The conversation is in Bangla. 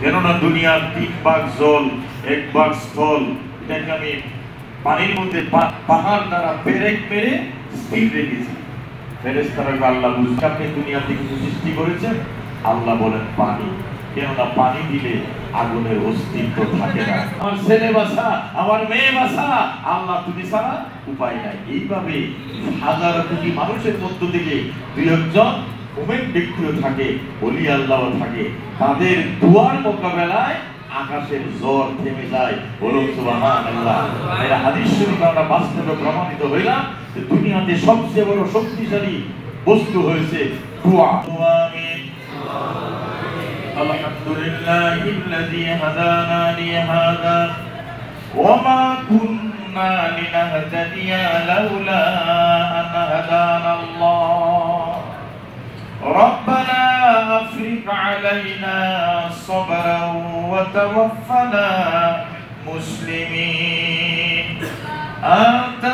কেননা দুনিয়ার 3 ভাগ জল 1 ভাগ স্থল, এটাকে আমি পানির মধ্যে পাহাড় দ্বারা পেরেক মেরে স্থির রেখেছি। ফেরেশতারা আল্লাহ বুঝতে আপনি দুনিয়াতে কিছু সৃষ্টি করেছেন? আল্লাহ বলেন পানি, কেননা পানি দিলে আগুনের অস্তিত্ব থাকে না। আমার ছেলে বাসা, আমার মেয়ে বাসা, আল্লাহ তুমি ছাড়া উপায় নাই। এইভাবে হাজার কোটি মানুষের মধ্য থেকে 2-1 মুমিন ব্যক্তিও থাকে, ওলি আল্লাহও থাকে, তাদের দুয়ার মোকাবেলায় আকাশের জ্বর থেমে যায়। বলুন সুবহানাল্লাহ। এর হাদিস শরীফে আমরা বাস্তবে প্রমাণিত হইলাম যে দুনিয়াতে সবচেয়ে বড় শক্তিশালী বস্তু হয়েছে দোয়া। আমিন। আলহামদুলিল্লাহিল্লাযী হাদানা লিহাযা ওয়া মা কুন্না লিনাহতাদিয়া লাউলা আন হাদানাল্লাহ। ربنا أفرغ علينا صبرا وتوفنا مسلمين أنت